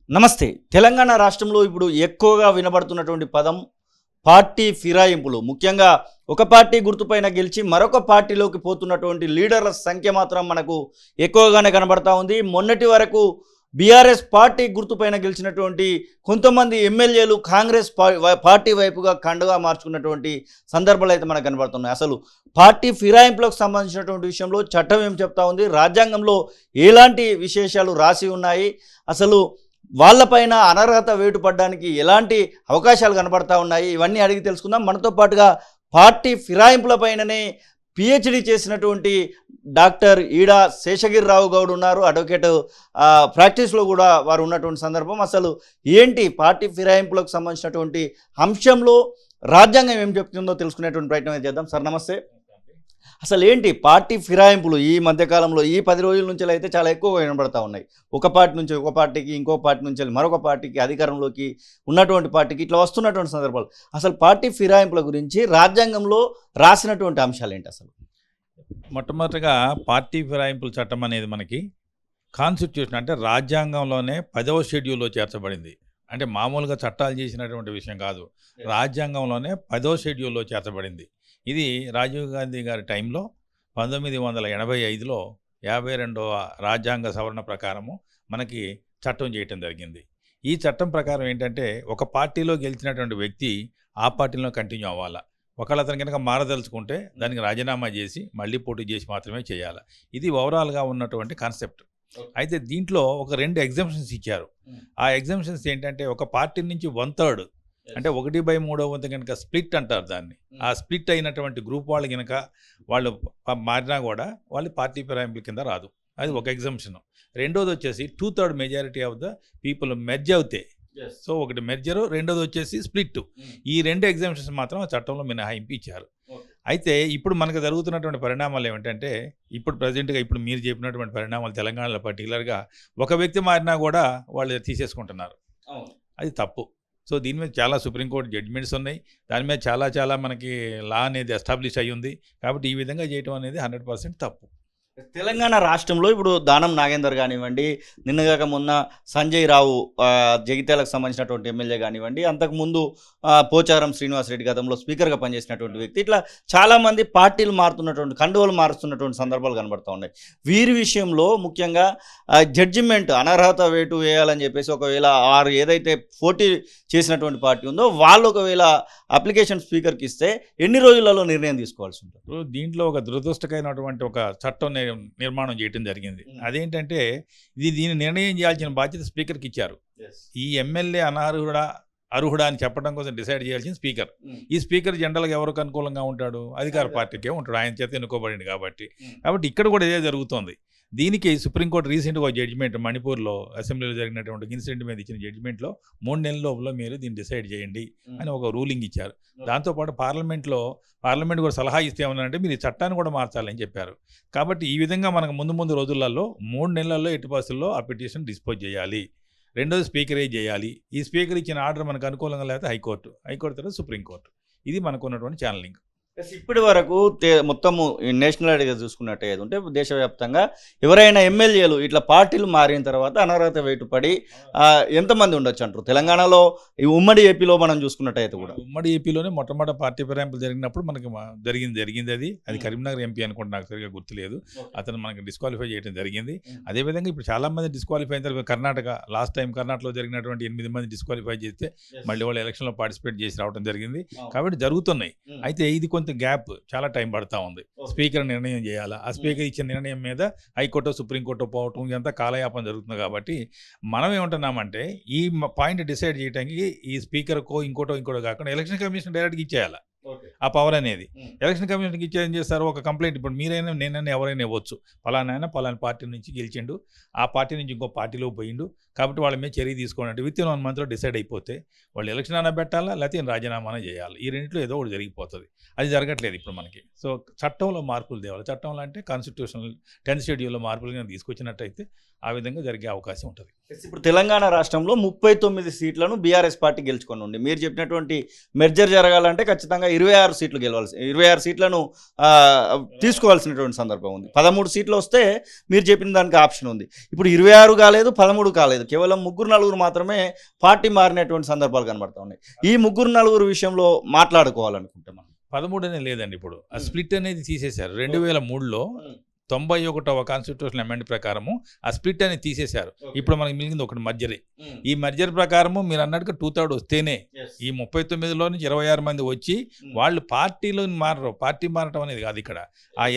నమస్తే. తెలంగాణ రాష్ట్రంలో ఇప్పుడు ఎక్కువగా వినబడుతున్నటువంటి పదం పార్టీ ఫిరాయింపులు. ముఖ్యంగా ఒక పార్టీ గుర్తుపైన గెలిచి మరొక పార్టీలోకి పోతున్నటువంటి లీడర్ల సంఖ్య మాత్రం మనకు ఎక్కువగానే కనబడతా ఉంది. మొన్నటి వరకు బీఆర్ఎస్ పార్టీ గుర్తుపైన గెలిచినటువంటి కొంతమంది ఎమ్మెల్యేలు కాంగ్రెస్ పార్టీ వైపుగా కండుగా మార్చుకున్నటువంటి సందర్భాలు అయితే మనకు కనబడుతున్నాయి. అసలు పార్టీ ఫిరాయింపులకు సంబంధించినటువంటి విషయంలో చట్టం ఏం చెప్తా ఉంది, రాజ్యాంగంలో ఎలాంటి విశేషాలు రాసి ఉన్నాయి, అసలు వాళ్ళపైన అనర్హత వేటు పడడానికి ఎలాంటి అవకాశాలు కనబడతా ఉన్నాయి, ఇవన్నీ అడిగి తెలుసుకుందాం. మనతో పాటుగా పార్టీ ఫిరాయింపులపైననే పిహెచ్డి చేసినటువంటి డాక్టర్ ఈడా శేషగిరిరావు గౌడ్ ఉన్నారు. అడ్వకేట్ ప్రాక్టీస్లో కూడా వారు ఉన్నటువంటి సందర్భం. అసలు ఏంటి పార్టీ ఫిరాయింపులకు సంబంధించినటువంటి అంశంలో రాజ్యాంగం ఏం చెప్తుందో తెలుసుకునేటువంటి ప్రయత్నం చేద్దాం. సార్ నమస్తే. అసలు ఏంటి పార్టీ ఫిరాయింపులు ఈ మధ్యకాలంలో ఈ 10 రోజుల నుంచి అయితే చాలా ఎక్కువగా వినబడతా ఉన్నాయి. ఒక పార్టీ నుంచి ఒక పార్టీకి, ఇంకో పార్టీ నుంచి మరొక పార్టీకి, అధికారంలోకి ఉన్నటువంటి పార్టీకి ఇట్లా వస్తున్నటువంటి సందర్భాలు. అసలు పార్టీ ఫిరాయింపుల గురించి రాజ్యాంగంలో రాసినటువంటి అంశాలు ఏంటి అసలు? మొట్టమొదటిగా పార్టీ ఫిరాయింపుల చట్టం అనేది మనకి కాన్స్టిట్యూషన్ అంటే రాజ్యాంగంలోనే 10వ షెడ్యూల్లో చేర్చబడింది. అంటే మామూలుగా చట్టాలు చేసినటువంటి విషయం కాదు, రాజ్యాంగంలోనే 10వ షెడ్యూల్లో చేర్చబడింది. ఇది రాజీవ్ గాంధీ గారి టైంలో 1985లో 52వ రాజ్యాంగ సవరణ ప్రకారము మనకి చట్టం చేయటం జరిగింది. ఈ చట్టం ప్రకారం ఏంటంటే ఒక పార్టీలో గెలిచినటువంటి వ్యక్తి ఆ పార్టీలో కంటిన్యూ అవ్వాలా. ఒకవేళ అతను కనుక మారదలుచుకుంటే దానికి రాజీనామా చేసి మళ్ళీ పోటీ చేసి మాత్రమే చేయాలి. ఇది ఓవరాల్గా ఉన్నటువంటి కాన్సెప్ట్. అయితే దీంట్లో ఒక 2 ఎగ్జామ్షన్స్ ఇచ్చారు. ఆ ఎగ్జామ్షన్స్ ఏంటంటే ఒక పార్టీ నుంచి 1/3 అంటే 1/3 వంతు కనుక స్ప్లిట్ అంటారు దాన్ని. ఆ స్ప్లిట్ అయినటువంటి గ్రూప్ వాళ్ళు కనుక వాళ్ళు మారినా కూడా వాళ్ళు పార్టీ ఫిరాయింపుల కింద రాదు. అది ఒక ఎగ్జామ్షన్. రెండోది వచ్చేసి 2/3 majority of the people merge అవుతాయి. సో ఒకటి మెర్జరు, రెండోది వచ్చేసి స్ప్లిట్. ఈ 2 ఎగ్జామ్షన్స్ మాత్రం ఆ చట్టంలో మినహాయింపు ఇచ్చారు. అయితే ఇప్పుడు మనకు జరుగుతున్నటువంటి పరిణామాలు ఏమిటంటే ఇప్పుడు ప్రజెంట్గా ఇప్పుడు మీరు చెప్పినటువంటి పరిణామాలు తెలంగాణలో పర్టికులర్గా ఒక వ్యక్తి మారినా కూడా వాళ్ళు తీసేసుకుంటున్నారు. అది తప్పు. సో దీని మీద చాలా సుప్రీంకోర్టు జడ్జిమెంట్స్ ఉన్నాయి. దాని మీద చాలా మనకి లా అనేది ఎస్టాబ్లిష్ అయ్యి ఉంది. కాబట్టి ఈ విధంగా చేయడం అనేది 100% తప్పు. తెలంగాణ రాష్ట్రంలో ఇప్పుడు దానం నాగేందర్ కానివ్వండి, నిన్నగాక మొన్న సంజయ్ రావు జగిత్యాలకు సంబంధించినటువంటి ఎమ్మెల్యే కానివ్వండి, అంతకుముందు పోచారం శ్రీనివాసరెడ్డి గతంలో స్పీకర్గా పనిచేసినటువంటి వ్యక్తి, ఇట్లా చాలామంది పార్టీలు మారుతున్నటువంటి కండువలు మారుస్తున్నటువంటి సందర్భాలు కనబడుతూ ఉన్నాయి. వీరి విషయంలో ముఖ్యంగా జడ్జిమెంట్ అనర్హత వేటు వేయాలని చెప్పేసి ఒకవేళ ఏదైతే పోటీ చేసినటువంటి పార్టీ ఉందో వాళ్ళు ఒకవేళ అప్లికేషన్ స్పీకర్కి ఇస్తే ఎన్ని రోజులలో నిర్ణయం తీసుకోవాల్సి ఉంటుంది? దీంట్లో ఒక దురదృష్టకరమైనటువంటి ఒక చట్టం నిర్మాణం చేయడం జరిగింది. అదేంటంటే దీన్ని నిర్ణయం చేయాల్సిన బాధ్యత స్పీకర్కి ఇచ్చారు. ఈ ఎమ్మెల్యే అర్హుడా అని చెప్పడం కోసం డిసైడ్ చేయాల్సిన స్పీకర్. ఈ స్పీకర్ జనరల్గా ఎవరికి అనుకూలంగా ఉంటాడు? అధికార పార్టీకే ఉంటాడు. ఆయన చేత ఎన్నుకోబడింది కాబట్టి ఇక్కడ కూడా ఇదే జరుగుతోంది. దీనికి సుప్రీంకోర్టు రీసెంట్గా ఒక జడ్జిమెంట్ మణిపూర్లో అసెంబ్లీలో జరిగినటువంటి ఇన్సిడెంట్ మీద ఇచ్చిన జడ్జిమెంట్లో 3 నెలల లోపల మీరు దీన్ని డిసైడ్ చేయండి అని ఒక రూలింగ్ ఇచ్చారు. దాంతోపాటు పార్లమెంట్ కూడా సలహా ఇస్తే ఏమన్నారంటే మీరు ఈ చట్టాన్ని కూడా మార్చాలని చెప్పారు. కాబట్టి ఈ విధంగా మనకు ముందు రోజులలో 3 నెలల్లో ఎట్టి పరిస్థితుల్లో ఆ పిటిషన్ డిస్పోజ్ చేయాలి. రెండోది స్పీకరే చేయాలి. ఈ స్పీకర్ ఇచ్చిన ఆర్డర్ మనకు అనుకూలంగా లేకపోతే హైకోర్టు తర్వాత సుప్రీంకోర్టు. ఇది మనకు ఉన్నటువంటి ఛానలింగ్. ఇప్పటి వరకు మొత్తము నేషనల్ ఐడిగా చూసుకున్నట్టయితే ఉంటే దేశవ్యాప్తంగా ఎవరైనా ఎమ్మెల్యేలు ఇట్లా పార్టీలు మారిన తర్వాత అనర్హత వేటు పడి ఎంతమంది ఉండొచ్చు అంటారు? తెలంగాణలో ఈ ఉమ్మడి ఏపీలో మనం చూసుకున్నట్టయితే కూడా ఉమ్మడి ఏపీలోనే మొట్టమొదటి పార్టీ ఫిరాయింపులు జరిగినప్పుడు మనకి జరిగింది అది కరీంనగర్ ఎంపీ అనుకుంటే నాకు సరిగా గుర్తులేదు. అతను మనకి డిస్క్వాలిఫై చేయడం జరిగింది. అదేవిధంగా ఇప్పుడు చాలామంది డిస్క్వాలిఫై అయిన తర్వాత కర్ణాటక లాస్ట్ టైం కర్ణాటకలో జరిగినటువంటి 8 మంది డిస్క్వాలిఫై చేస్తే మళ్ళీ వాళ్ళు ఎలక్షన్లో పార్టిసిపేట్ చేసి రావడం జరిగింది. కాబట్టి జరుగుతున్నాయి. అయితే ఇది కొంత గ్యాప్ చాలా టైం పడతా ఉంది. స్పీకర్ నిర్ణయం చేయాలా, ఆ స్పీకర్ ఇచ్చిన నిర్ణయం మీద హైకోర్టు సుప్రీంకోర్టు పోవటం ఇదంతా కాలయాపన జరుగుతుంది. కాబట్టి మనం ఏమంటున్నామంటే ఈ పాయింట్ డిసైడ్ చేయడానికి ఈ స్పీకర్కో ఇంకోటో కాకుండా ఎలక్షన్ కమిషన్ డైరెక్ట్గా ఇచ్చేయాలి ఆ పవర్ అనేది. ఎలక్షన్ కమిషన్కి ఇచ్చి ఏం చేస్తారు? ఒక కంప్లైంట్ ఇప్పుడు మీరైనా నేనైనా ఎవరైనా ఇవ్వచ్చు, పలానా పార్టీ నుంచి గెలిచిండు, ఆ పార్టీ నుంచి ఇంకో పార్టీలో పోయిండు, కాబట్టి వాళ్ళ మీద చర్య తీసుకోవాలంటే విత్ ఇన్ 1 మంత్లో డిసైడ్ అయిపోతే వాళ్ళు ఎలక్షన్ అయినా పెట్టాలా లేకపోతే రాజీనామా చేయాలి. ఈ రెండింటిలో ఏదో ఒకటి జరిగిపోతుంది. అది జరగట్లేదు ఇప్పుడు మనకి. సో చట్టంలో మార్పులు తేవాలి. చట్టంలో అంటే కాన్స్టిట్యూషనల్ 10th షెడ్యూల్లో మార్పులు తీసుకొచ్చినట్టయితే ఆ విధంగా జరిగే అవకాశం ఉంటుంది. ఇప్పుడు తెలంగాణ రాష్ట్రంలో 39 సీట్లను బీఆర్ఎస్ పార్టీ గెలుచుకొని ఉంది. మీరు చెప్పినటువంటి మెర్జర్ జరగాలంటే ఖచ్చితంగా 26 సీట్లు గెలవాల్సి 26 సీట్లను తీసుకోవాల్సినటువంటి సందర్భం ఉంది. 13 సీట్లు వస్తే మీరు చెప్పిన దానికి ఆప్షన్ ఉంది. ఇప్పుడు 26 కాలేదు, 13 కాలేదు, కేవలం 3-4 మాత్రమే పార్టీ మారినటువంటి సందర్భాలు కనబడతా ఉన్నాయి. ఈ 3-4 విషయంలో మాట్లాడుకోవాలనుకుంటే మనం 13 అనే లేదండి. ఇప్పుడు ఆ స్ప్లిట్ అనేది తీసేశారు. 2003లో 91వ కాన్స్టిట్యూషన్ అమెండ్ ప్రకారము ఆ స్ప్లిట్ అనేది తీసేశారు. ఇప్పుడు మనకి మిగిలింది ఒకటి మర్జరీ. ఈ మర్జర్ ప్రకారము మీరు అన్నట్టుగా 2/3 వస్తేనే ఈ 39లో నుంచి 26 మంది వచ్చి వాళ్ళు పార్టీలో మారరు. పార్టీ మారటం అనేది కాదు ఇక్కడ. ఆ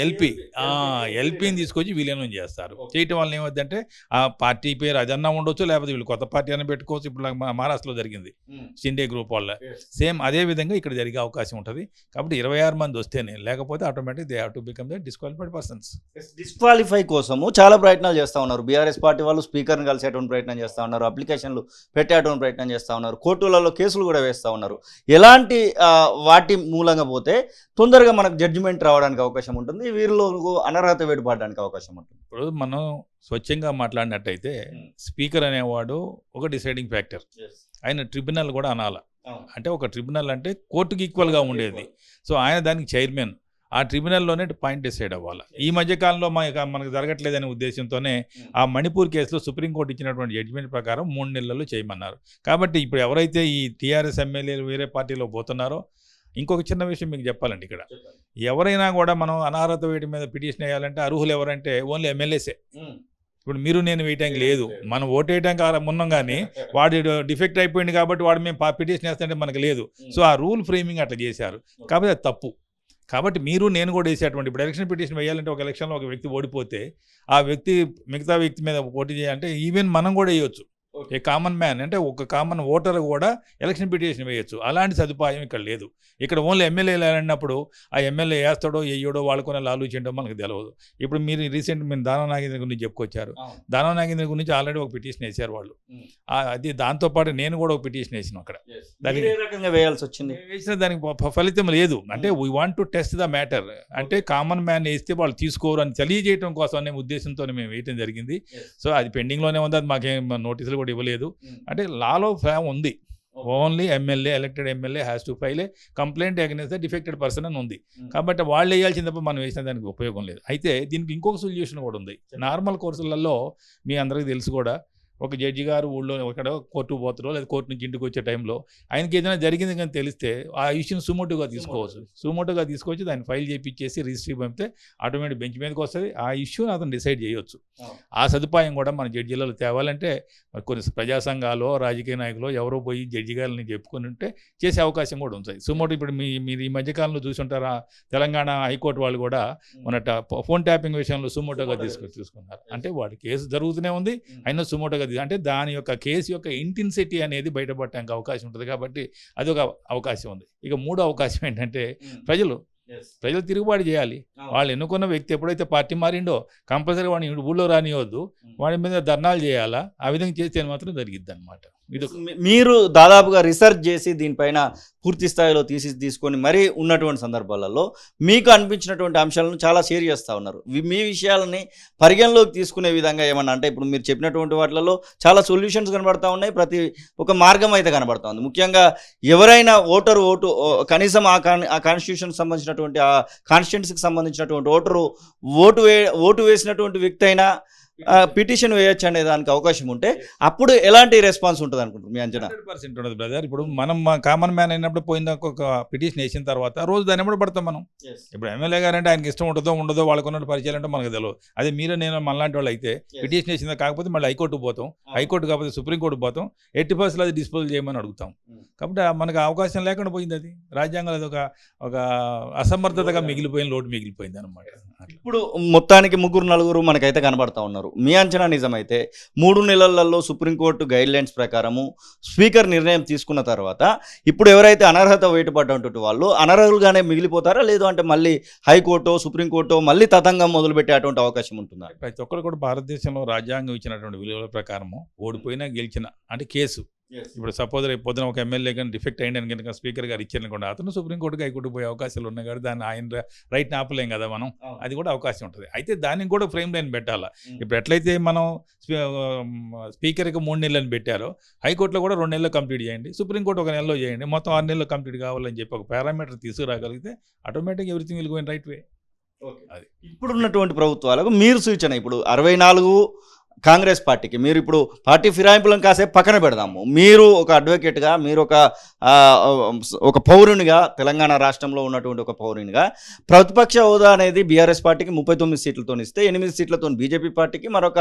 ఎల్పీని తీసుకొచ్చి విలీనం చేస్తారు. చేయటం వల్ల ఏమవుతుందంటే ఆ పార్టీ పేరు అదన్నా ఉండొచ్చు, లేకపోతే వీళ్ళు కొత్త పార్టీ అని పెట్టుకోవచ్చు. ఇప్పుడు మహారాష్ట్రలో జరిగింది షిండే గ్రూప్ వల్ల. సేమ్ అదే విధంగా ఇక్కడ జరిగే అవకాశం ఉంటుంది. కాబట్టి 26 మంది వస్తేనే, లేకపోతే automatic they have to become the disqualified persons. Disqualify కోసము చాలా ప్రయత్నాలు చేస్తూ ఉన్నారు. బీఆర్ఎస్ పార్టీ వాళ్ళు స్పీకర్ని కలిసేటువంటి ప్రయత్నం చేస్తూ ఉన్నారు, అప్లికేషన్లు పెట్టేటువంటి ప్రయత్నం చేస్తూ ఉన్నారు, కోర్టులలో కేసులు కూడా వేస్తూ ఉన్నారు. ఎలాంటి వాటి మూలంగా పోతే తొందరగా మనకు జడ్జిమెంట్ రావడానికి అవకాశం ఉంటుంది, వీరిలో అనర్హత వేటుపడడానికి అవకాశం ఉంటుంది. ఇప్పుడు మనం స్వచ్ఛంగా మాట్లాడినట్టయితే స్పీకర్ అనేవాడు ఒక డిసైడింగ్ ఫ్యాక్టర్. ఆయన ట్రిబ్యునల్ కూడా అనాల. అంటే ఒక ట్రిబ్యునల్ అంటే కోర్టుకి ఈక్వల్గా ఉండేది. సో ఆయన దానికి చైర్మన్. ఆ ట్రిబ్యునల్లోనే పాయింట్ డిసైడ్ అవ్వాలి. ఈ మధ్యకాలంలో మనకు జరగట్లేదనే ఉద్దేశంతోనే ఆ మణిపూర్ కేసులో సుప్రీంకోర్టు ఇచ్చినటువంటి జడ్జిమెంట్ ప్రకారం 3 నెలల్లో చేయమన్నారు. కాబట్టి ఇప్పుడు ఎవరైతే ఈ టీఆర్ఎస్ ఎమ్మెల్యేలు వేరే పార్టీలో పోతున్నారో, ఇంకొక చిన్న విషయం మీకు చెప్పాలండి. ఇక్కడ ఎవరైనా కూడా మనం అనర్హత వేటి మీద పిటిషన్ వేయాలంటే అర్హులు ఎవరంటే ఓన్లీ ఎమ్మెల్యేసే. ఇప్పుడు మీరు నేను వేయటానికి లేదు, మనం ఓటు వేయడానికి ఉన్నాం, కానీ వాడు డిఫెక్ట్ అయిపోయింది కాబట్టి వాడు మేము పిటిషన్ వేస్తుంటే మనకు లేదు. సో ఆ రూల్ ఫ్రేమింగ్ అట్లా చేశారు, కాబట్టి అది తప్పు. కాబట్టి మీరు నేను కూడా వేసేటువంటి ఇప్పుడు ఎలక్షన్ పిటిషన్ వేయాలంటే ఒక ఎలక్షన్లో ఒక వ్యక్తి ఓడిపోతే ఆ వ్యక్తి మిగతా వ్యక్తి మీద పోటీ చేయాలంటే ఈవెన్ మనం కూడా వేయొచ్చు. ఏ కామన్ మ్యాన్ అంటే ఒక కామన్ ఓటర్ కూడా ఎలక్షన్ పిటిషన్ వేయొచ్చు. అలాంటి సదుపాయం ఇక్కడ లేదు. ఇక్కడ ఓన్లీ ఎమ్మెల్యేలు అన్నప్పుడు ఆ ఎమ్మెల్యే వేస్తాడో వేయడో వాళ్ళకున్న లాలూచిండో మనకు తెలియదు. ఇప్పుడు మీరు రీసెంట్ మీరు దానం నాగేంద్ర గురించి చెప్పుకొచ్చారు. దానం నాగేంద్ర గురించి ఆల్రెడీ ఒక పిటిషన్ వేశారు వాళ్ళు. అది దాంతోపాటు నేను కూడా ఒక పిటిషన్ వేసాను. అక్కడ దానికి వేయాల్సి వచ్చింది, వేసిన దానికి ఫలితం లేదు. అంటే we want to test the matter. అంటే కామన్ మ్యాన్ వేస్తే వాళ్ళు తీసుకోరు అని తెలియజేయడం కోసం అనే ఉద్దేశంతో మేము వేయటం జరిగింది. సో అది పెండింగ్లోనే ఉంది, అది మాకేం నోటీసులు కూడా ఇవ్వలేదు. అంటే లాలో ఉంది, only MLA elected MLA has to file A complaint against the defected person అని ఉంది. కాబట్టి వాళ్ళు వేయాల్సింది తప్ప మనం వేసిన దానికి ఉపయోగం లేదు. అయితే దీనికి ఇంకొక సొల్యూషన్ కూడా ఉంది. నార్మల్ కోర్సులలో మీ అందరికీ తెలుసు కూడా, ఒక జడ్జి గారు ఊళ్ళో ఎక్కడ కోర్టుకు పోతారో లేదా కోర్టు నుంచి ఇంటికి వచ్చే టైంలో ఆయనకి ఏదైనా జరిగింది కానీ తెలిస్తే ఆ ఇష్యూని సుమోటోగా తీసుకోవచ్చు. సుమోటోగా తీసుకొచ్చి దాన్ని ఫైల్ చేయించేసి రిజిస్ట్రీ పంపితే ఆటోమేటిక్ బెంచ్ మీదకి వస్తుంది. ఆ ఇష్యూని అతను డిసైడ్ చేయొచ్చు. ఆ సదుపాయం కూడా మన జడ్జీలలో తేవాలంటే కొన్ని ప్రజా సంఘాలు రాజకీయ నాయకులు ఎవరో పోయి జడ్జి గారిని చెప్పుకుని ఉంటే చేసే అవకాశం కూడా ఉంటుంది. సుమోటో ఇప్పుడు మీరు ఈ మధ్యకాలంలో చూసుంటారా, తెలంగాణ హైకోర్టు వాళ్ళు కూడా మన ఫోన్ ట్యాపింగ్ విషయంలో సుమోటోగా తీసుకున్నారు. అంటే వాడి కేసు జరుగుతూనే ఉంది, అయినా సుమోటోగా అంటే దాని యొక్క కేసు యొక్క ఇంటెన్సిటీ అనేది బయటపడటానికి అవకాశం ఉంటుంది. కాబట్టి అదొక అవకాశం ఉంది. ఇక మూడో అవకాశం ఏంటంటే ప్రజలు తిరుగుబాటు చేయాలి. వాళ్ళు ఎన్నుకున్న వ్యక్తి ఎప్పుడైతే పార్టీ మారిండో కంపల్సరీ వాడిని ఊళ్ళో రానియవద్దు, వాడి మీద ధర్నాలు చేయాలా. ఆ విధంగా చేస్తే మాత్రం జరిగిద్ది అనమాట. మీరు దాదాపుగా రీసెర్చ్ చేసి దీనిపైన పూర్తి స్థాయిలో తీసుకొని మరీ ఉన్నటువంటి సందర్భాలలో మీకు అనిపించినటువంటి అంశాలను చాలా షేర్ చేస్తూ ఉన్నారు. మీ విషయాలని పరిగణలోకి తీసుకునే విధంగా ఏమన్నా అంటే ఇప్పుడు మీరు చెప్పినటువంటి వాటిలలో చాలా సొల్యూషన్స్ కనబడతా ఉన్నాయి, ప్రతి ఒక మార్గం అయితే కనబడతా ఉంది. ముఖ్యంగా ఎవరైనా ఓటు కనీసం ఆ కాన్స్టిట్యూషన్కి సంబంధించినటువంటి ఆ కాన్స్టిట్యున్సీకి సంబంధించినటువంటి ఓటు వేసినటువంటి వ్యక్తి అయినా పిటిషన్ వేయొచ్చు అనే దానికి అవకాశం ఉంటే అప్పుడు ఎలాంటి రెస్పాన్స్ ఉంటుంది అనుకుంటున్నారు మీ అంచనా? 100% ఉంటుంది బ్రదర్. ఇప్పుడు మనం కామన్ మ్యాన్ అయినప్పుడు పోయిన ఒక పిటిషన్ వేసిన తర్వాత రోజు దాన్ని ఎప్పుడు పడతాం మనం. ఇప్పుడు ఎమ్మెల్యే గారు అంటే ఆయనకి ఇష్టం ఉంటుందో ఉండదో వాళ్ళకున్న పరిచయాలు అంటే మనకు తెలియదు. అదే మీరు నేను మనలాంటి వాళ్ళు అయితే పిటిషన్ వేసిందా కాకపోతే మళ్ళీ హైకోర్టుకు పోతాం, హైకోర్టు కాకపోతే సుప్రీంకోర్టు పోతాం, 80% అది డిస్పోజ్ చేయమని అడుగుతాం. కాబట్టి మనకు అవకాశం లేకుండా పోయింది. అది రాజ్యాంగంలో అది ఒక అసమర్థతగా మిగిలిపోయిన లోటు మిగిలిపోయింది అనమాట. ఇప్పుడు మొత్తానికి 3-4 మనకైతే కనబడతా ఉన్నారు. మీ అంచనా నిజమైతే 3 నెలలలో సుప్రీంకోర్టు గైడ్లైన్స్ ప్రకారము స్పీకర్ నిర్ణయం తీసుకున్న తర్వాత ఇప్పుడు ఎవరైతే అనర్హత వేటుపడ్డటువంటి వాళ్ళు అనర్హులుగానే మిగిలిపోతారా, లేదు అంటే మళ్ళీ హైకోర్టు సుప్రీంకోర్టు మళ్ళీ తతంగం మొదలుపెట్టేటువంటి అవకాశం ఉంటుందా? ప్రతి ఒక్కరు కూడా భారతదేశంలో రాజ్యాంగం ఇచ్చినటువంటి విలువల ప్రకారము ఓడిపోయినా గెలిచిన అంటే కేసు ఇప్పుడు సపోజ్ రేపు పొద్దున ఒక ఎమ్మెల్యే కానీ డిఫెక్ట్ అయ్యిందని కనుక స్పీకర్ గారు ఇచ్చారనుకోండి, అతను సుప్రీంకోర్టుకి హైకోర్టుకు పోయే అవకాశాలు ఉన్నాయి కాబట్టి దాన్ని ఆయన రైట్ని ఆపలేం కదా మనం, అది కూడా అవకాశం ఉంటుంది. అయితే దానికి కూడా ఫ్రేమ్ లైన్ పెట్టాలా. ఇప్పుడు ఎట్లయితే మనం స్పీకర్కి 3 నెలలని పెట్టారో హైకోర్టులో కూడా 2 నెలలు కంప్లీట్ చేయండి, సుప్రీంకోర్టు 1 నెలలో చేయండి, మొత్తం 6 నెలలు కంప్లీట్ కావాలని చెప్పి ఒక పారామీటర్ తీసుకురాగలిగితే automatic everything will go in right way. అది ఇప్పుడున్నటువంటి ప్రభుత్వాలకు మీరు సూచన, ఇప్పుడు 64 కాంగ్రెస్ పార్టీకి, మీరు ఇప్పుడు పార్టీ ఫిరాయింపులను కాసేపు పక్కన పెడదాము, మీరు ఒక అడ్వకేట్గా, మీరు ఒక పౌరునిగా, తెలంగాణ రాష్ట్రంలో ఉన్నటువంటి ఒక పౌరునిగా, ప్రతిపక్ష హోదా అనేది బీఆర్ఎస్ పార్టీకి 39 సీట్లతో ఇస్తే 8 సీట్లతో బీజేపీ పార్టీకి, మరొక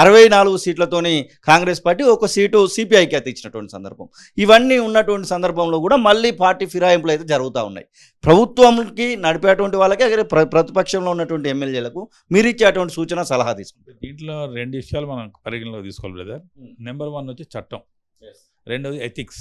64 సీట్లతోని కాంగ్రెస్ పార్టీ, ఒక సీటు సిపిఐకి అయితే ఇచ్చినటువంటి సందర్భం. ఇవన్నీ ఉన్నటువంటి సందర్భంలో కూడా మళ్ళీ పార్టీ ఫిరాయింపులు అయితే జరుగుతూ ఉన్నాయి. ప్రభుత్వంకి నడిపేటువంటి వాళ్ళకి, అలాగే ప్రతిపక్షంలో ఉన్నటువంటి ఎమ్మెల్యేలకు మీరు ఇచ్చేటువంటి సూచన సలహా తీసుకుంటారు. దీంట్లో 2 విషయాలు మనం పరిగణలోకి తీసుకోవాలి బ్రదర్. నెంబర్ 1 వచ్చి చట్టం, రెండోది ఎథిక్స్.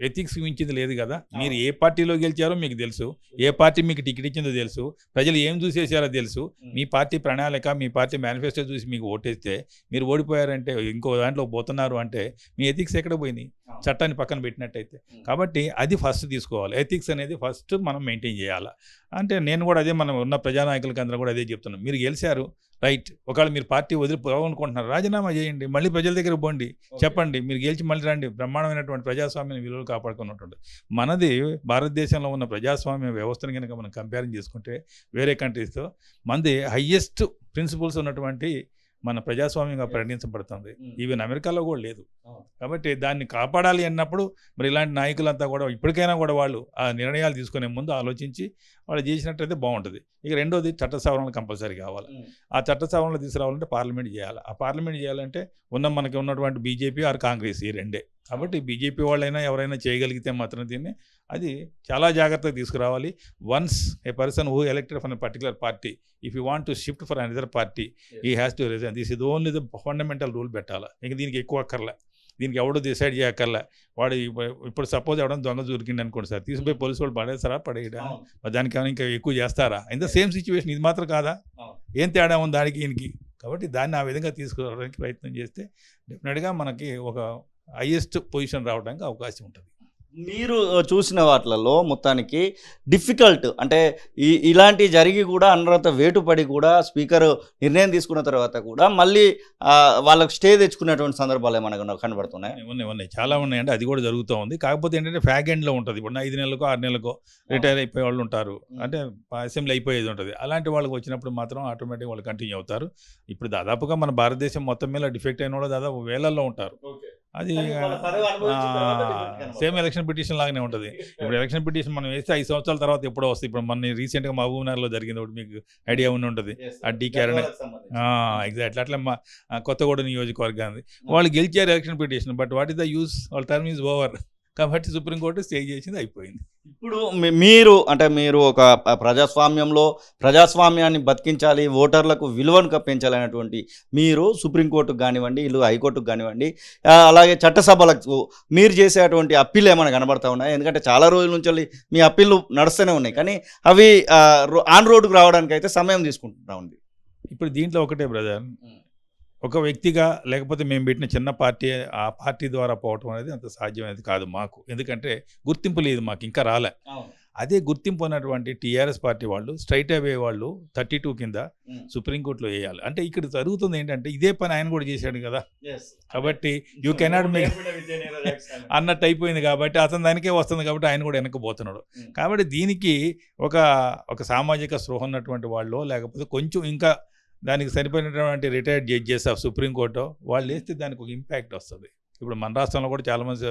ఎథిక్స్ మించింది లేదు కదా. మీరు ఏ పార్టీలో గెలిచారో మీకు తెలుసు, ఏ పార్టీ మీకు టికెట్ ఇచ్చిందో తెలుసు, ప్రజలు ఏం చూసేసారో తెలుసు. మీ పార్టీ ప్రణాళిక, మీ పార్టీ మేనిఫెస్టో చూసి మీకు ఓటేస్తే మీరు ఓడిపోయారంటే, ఇంకో దాంట్లో పోతున్నారు అంటే మీ ఎథిక్స్ ఎక్కడ పోయినాయి? చట్టాన్ని పక్కన పెట్టినట్టయితే. కాబట్టి అది ఫస్ట్ తీసుకోవాలి. ఎథిక్స్ అనేది ఫస్ట్ మనం మెయింటైన్ చేయాలి. అంటే నేను కూడా అదే, మనం ఉన్న ప్రజానాయకులకి అందరూ కూడా అదే చెప్తున్నాం. మీరు గెలిచారు రైట్, ఒకవేళ మీరు పార్టీ వదిలిపోవాలనుకుంటున్నారు, రాజీనామా చేయండి, మళ్ళీ ప్రజల దగ్గర పోండి, చెప్పండి, మీరు గెలిచి మళ్ళీ రండి. బ్రహ్మాండమైనటువంటి ప్రజాస్వామ్య విలువలు కాపాడుకున్నటువంటి మనది భారతదేశంలో ఉన్న ప్రజాస్వామ్య వ్యవస్థను కనుక మనం కంపేరింగ్ చేసుకుంటే వేరే కంట్రీస్తో మనది హయ్యెస్ట్ ప్రిన్సిపల్స్ ఉన్నటువంటి మన ప్రజాస్వామ్యంగా పరిగణించబడుతుంది. ఈవెన్ అమెరికాలో కూడా లేదు. కాబట్టి దాన్ని కాపాడాలి అన్నప్పుడు మరి ఇలాంటి నాయకులంతా కూడా ఇప్పటికైనా కూడా వాళ్ళు ఆ నిర్ణయాలు తీసుకునే ముందు ఆలోచించి వాళ్ళు చేసినట్టయితే బాగుంటుంది. ఇక రెండోది చట్ట సవరణలు కంపల్సరీ కావాలి. ఆ చట్ట సవరణలు తీసుకురావాలంటే పార్లమెంట్ చేయాలి. ఆ పార్లమెంట్ చేయాలంటే మనకి ఉన్నటువంటి బీజేపీ ఆర్ కాంగ్రెస్, ఈ రెండే. కాబట్టి బీజేపీ వాళ్ళైనా ఎవరైనా చేయగలిగితే మాత్రం దీన్ని అది చాలా జాగ్రత్తగా తీసుకురావాలి. Once A person who elected for a particular party, if you want to shift for another party, he has to resign. This is only the fundamental rule పెట్టాలి. ఇంక దీనికి ఎక్కువ అక్కర్లే, దీనికి ఎవడో డిసైడ్ చేయక్కర్లే. వాడు ఇప్పుడు సపోజ్ ఎవడో దొంగ దొరికింది అనుకోండి సార్, తీసుకుపోయి పోలీసు వాళ్ళు పడేస్తారా, పడేయడా, దానికి ఏమైనా ఇంకా ఎక్కువ చేస్తారా? ఇన్ ద సేమ్ సిచ్యువేషన్ ఇది మాత్రం కాదా? ఏం తేడా ఉంది దానికి ఈయనకి? కాబట్టి దాన్ని ఆ విధంగా తీసుకురావడానికి ప్రయత్నం చేస్తే డెఫినెట్గా మనకి ఒక హైయెస్ట్ పొజిషన్ రావడానికి అవకాశం ఉంటుంది. మీరు చూసిన వాటిలలో మొత్తానికి డిఫికల్ట్ అంటే ఇలాంటివి జరిగి కూడా అనర్హత వేటుపడి కూడా స్పీకర్ నిర్ణయం తీసుకున్న తర్వాత కూడా మళ్ళీ వాళ్ళకు స్టే తెచ్చుకునేటువంటి సందర్భాలు ఏమైనా కనబడుతున్నాయి? ఉన్నాయి, చాలా ఉన్నాయండి. అది కూడా జరుగుతూ ఉంది. కాకపోతే ఏంటంటే ఫ్యాగ్ ఎండ్లో ఉంటుంది. ఇప్పుడు 5 నెలలకో 6 నెలలకో రిటైర్ అయిపోయే వాళ్ళు ఉంటారు, అంటే అసెంబ్లీ అయిపోయేది ఉంటుంది. అలాంటి వాళ్ళకి వచ్చినప్పుడు మాత్రం ఆటోమేటిక్గా వాళ్ళు కంటిన్యూ అవుతారు. ఇప్పుడు దాదాపుగా మన భారతదేశం మొత్తం మీద డిఫెక్ట్ అయిన వాళ్ళు దాదాపు వేలల్లో ఉంటారు. అది సేమ్ ఎలక్షన్ పిటిషన్ లాగానే ఉంటుంది. ఇప్పుడు ఎలక్షన్ పిటిషన్ మనం వేస్తే 5 సంవత్సరాల తర్వాత ఎప్పుడో వస్తుంది. ఇప్పుడు మన రీసెంట్గా మహబూబ్నగర్లో జరిగింది ఒకటి, మీకు ఐడియా ఉండి ఉంటుంది. ఆ డీకేఆర్ ఎగ్జాక్ట్లీ అట్లా కొత్తగూడ నియోజకవర్గాన్ని వాళ్ళు గెలిచారు election petition. But what is the use? వాళ్ళ టర్మ్ ఈజ్ ఓవర్. కాబట్టి సుప్రీంకోర్టు స్టే చేసింది, అయిపోయింది. ఇప్పుడు మీరు ఒక ప్రజాస్వామ్యాన్ని బతికించాలి, ఓటర్లకు విలువను పెంచాలనేటువంటి మీరు సుప్రీంకోర్టుకు కానివ్వండి, హైకోర్టుకు కానివ్వండి, అలాగే చట్టసభలకు మీరు చేసేటువంటి అప్పీలు ఏమైనా కనబడతా ఉన్నాయి? ఎందుకంటే చాలా రోజుల నుంచి మీ అప్పీళ్ళు నడుస్తూనే ఉన్నాయి, కానీ అవి ఆన్ రోడ్డుకు రావడానికి అయితే సమయం తీసుకుంటా ఉంది. ఇప్పుడు దీంట్లో ఒకటే బ్రదర్, ఒక వ్యక్తిగా లేకపోతే మేము పెట్టిన చిన్న పార్టీ, ఆ పార్టీ ద్వారా పోవటం అనేది అంత సాధ్యమైనది కాదు మాకు. ఎందుకంటే గుర్తింపు లేదు, మాకు ఇంకా రాలే. అదే గుర్తింపు ఉన్నటువంటి టీఆర్ఎస్ పార్టీ వాళ్ళు స్ట్రైట్ అవే వాళ్ళు 32 కింద సుప్రీంకోర్టులో వేయాలి. అంటే ఇక్కడ జరుగుతుంది ఏంటంటే ఇదే పని ఆయన కూడా చేశాడు కదా, కాబట్టి యూ కెనాట్ మేక్ అన్నట్టు అయిపోయింది. కాబట్టి అతను దానికే వస్తుంది, కాబట్టి ఆయన కూడా వెనకపోతున్నాడు. కాబట్టి దీనికి ఒక సామాజిక స్పృహ ఉన్నటువంటి వాళ్ళు, లేకపోతే కొంచెం ఇంకా దానికి సరిపోయినటువంటి రిటైర్డ్ జడ్జెస్ ఆఫ్ సుప్రీంకోర్టు వాళ్ళు వేస్తే దానికి ఒక ఇంపాక్ట్ వస్తుంది. ఇప్పుడు మన రాష్ట్రంలో కూడా చాలామంది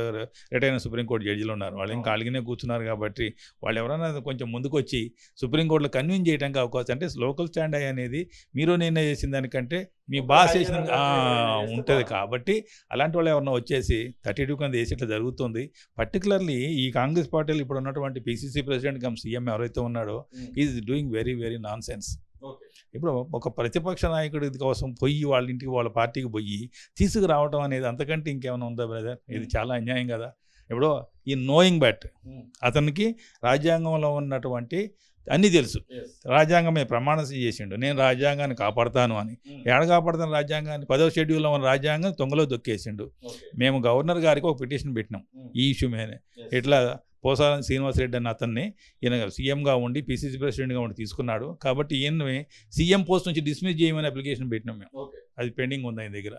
రిటైర్ అయిన సుప్రీంకోర్టు జడ్జిలు ఉన్నారు. వాళ్ళు ఇంకా అలిగినే కూర్చున్నారు. కాబట్టి వాళ్ళు ఎవరైనా కొంచెం ముందుకు వచ్చి సుప్రీంకోర్టులో కన్విన్స్ చేయడానికి అవకాశం, అంటే లోకల్ స్టాండ్ అనేది మీరు నిర్ణయం చేసిన దానికంటే మీ బాస్ చేసిన ఉంటుంది. కాబట్టి అలాంటి వాళ్ళు ఎవరన్నా వచ్చేసి 32 కింద వేసేట్లు జరుగుతుంది. పర్టికులర్లీ ఈ కాంగ్రెస్ పార్టీలు ఇప్పుడు ఉన్నటువంటి పిసిసి ప్రెసిడెంట్ కమ్ సీఎం ఎవరైతే ఉన్నాడో is doing very very non sense. ఇప్పుడు ఒక ప్రతిపక్ష నాయకుడి కోసం పోయి వాళ్ళ ఇంటికి, వాళ్ళ పార్టీకి పోయి తీసుకురావడం అనేది అంతకంటే ఇంకేమైనా ఉందా బ్రదర్? ఇది చాలా అన్యాయం కదా. ఇప్పుడు ఈ నోయింగ్ బట్ అతనికి రాజ్యాంగంలో ఉన్నటువంటి అన్నీ తెలుసు. రాజ్యాంగం మీద ప్రమాణం చేసిండు, నేను రాజ్యాంగాన్ని కాపాడుతాను అని. ఏడ కాపాడుతాను రాజ్యాంగాన్ని? 10వ షెడ్యూల్లో ఉన్న రాజ్యాంగం తొంగలో దొక్కేసిండు. మేము గవర్నర్ గారికి ఒక పిటిషన్ పెట్టినాం ఈ ఇష్యూ మీదనే. ఇట్లా పోసారం శ్రీనివాసరెడ్డి అన్న అతన్ని ఈయన సీఎంగా ఉండి పిసిసి ప్రెసిడెంట్గా ఉండి తీసుకున్నాడు, కాబట్టి ఈయన్ని సీఎం పోస్ట్ నుంచి డిస్మిస్ చేయమని అప్లికేషన్ పెట్టినాం మేము. అది పెండింగ్ ఉంది ఆయన దగ్గర.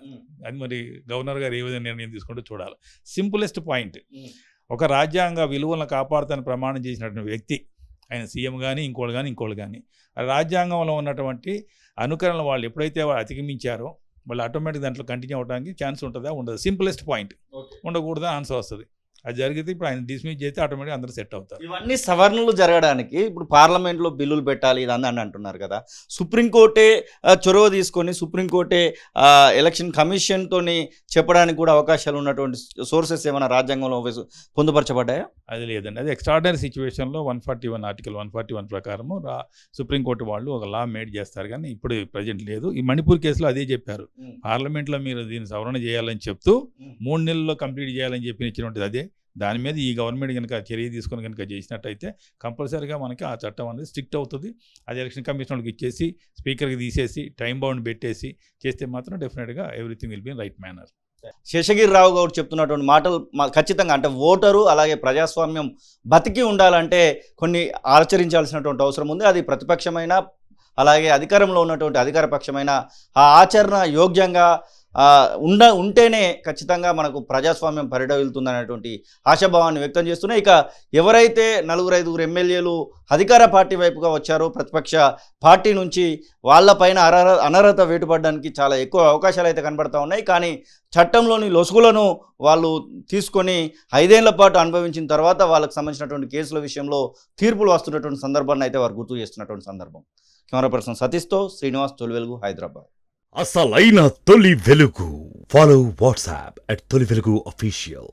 అది మరి గవర్నర్ గారు ఏ విధంగా నిర్ణయం తీసుకుంటూ చూడాలి. సింపులెస్ట్ పాయింట్, ఒక రాజ్యాంగ విలువలను కాపాడుతాని ప్రమాణం చేసినటువంటి వ్యక్తి ఆయన సీఎం కానీ ఇంకోళ్ళు కానీ రాజ్యాంగంలో ఉన్నటువంటి అనుకరణలు వాళ్ళు ఎప్పుడైతే వాళ్ళు అతిక్రమించారో వాళ్ళు ఆటోమేటిక్ దాంట్లో కంటిన్యూ అవడానికి ఛాన్స్ ఉంటుందా? ఉండదు. సింపులెస్ట్ పాయింట్, ఉండకూడదని ఆన్సర్ వస్తుంది. అది జరిగితే ఇప్పుడు ఆయన డిస్మిస్ చేస్తే ఆటోమేటిక్ అందరూ సెట్ అవుతారు. ఇవన్నీ సవరణలు జరగడానికి ఇప్పుడు పార్లమెంట్లో బిల్లులు పెట్టాలి ఇదని అని అంటున్నారు కదా. సుప్రీంకోర్టే చొరవ తీసుకొని సుప్రీంకోర్టే ఎలక్షన్ కమిషన్తో చెప్పడానికి కూడా అవకాశాలు ఉన్నటువంటి సోర్సెస్ ఏమైనా రాజ్యాంగంలో పొందుపరచబడ్డాయా? అది లేదండి. అది ఎక్స్ట్రాడినరీ సిచ్యువేషన్లో 141 ఆర్టికల్ 141 ప్రకారము సుప్రీంకోర్టు వాళ్ళు ఒక లా మేడ్ చేస్తారు, కానీ ఇప్పుడు ప్రజెంట్ లేదు. ఈ మణిపూర్ కేసులో అదే చెప్పారు, పార్లమెంట్లో మీరు దీన్ని సవరణ చేయాలని చెప్తూ 3 నెలల్లో కంప్లీట్ చేయాలని చెప్పి ఇచ్చినటువంటిది అదే. దాని మీద ఈ గవర్నమెంట్ కనుక చర్య తీసుకొని కనుక చేసినట్టయితే కంపల్సరీగా మనకి ఆ చట్టం అనేది స్ట్రిక్ట్ అవుతుంది. అది ఎలక్షన్ కమిషనర్కి ఇచ్చేసి స్పీకర్కి తీసేసి టైం బౌండ్ పెట్టేసి చేస్తే మాత్రం డెఫినెట్గా everything will be in right manner. Seshagiri Rao గారు చెప్తున్నటువంటి మాటలు ఖచ్చితంగా అంటే ఓటరు అలాగే ప్రజాస్వామ్యం బతికి ఉండాలంటే కొన్ని ఆచరించాల్సినటువంటి అవసరం ఉంది. అది ప్రతిపక్షమైన అలాగే అధికారంలో ఉన్నటువంటి అధికార పక్షమైన ఆ ఆచరణ యోగ్యంగా ఉంటేనే ఖచ్చితంగా మనకు ప్రజాస్వామ్యం పరిడవిల్తుందనేటువంటి ఆశాభావాన్ని వ్యక్తం చేస్తున్నాయి. ఇక ఎవరైతే 4-5 ఎమ్మెల్యేలు అధికార పార్టీ వైపుగా వచ్చారో ప్రతిపక్ష పార్టీ నుంచి వాళ్ళపైన అనర్హత వేటుపడడానికి చాలా ఎక్కువ అవకాశాలు అయితే కనబడతా ఉన్నాయి. కానీ చట్టంలోని లొసుగులను వాళ్ళు తీసుకొని 5 ఏళ్ల పాటు అనుభవించిన తర్వాత వాళ్ళకి సంబంధించినటువంటి కేసుల విషయంలో తీర్పులు వస్తున్నటువంటి సందర్భాన్ని అయితే వారు గుర్తు చేస్తున్నటువంటి సందర్భం. కెమెరా పర్సన్ సతీష్తో శ్రీనివాస్, తొలి వెలుగు, హైదరాబాద్. అసలైన తొలి వెలుగు. ఫాలో వాట్సాప్ @తొలి వెలుగు official.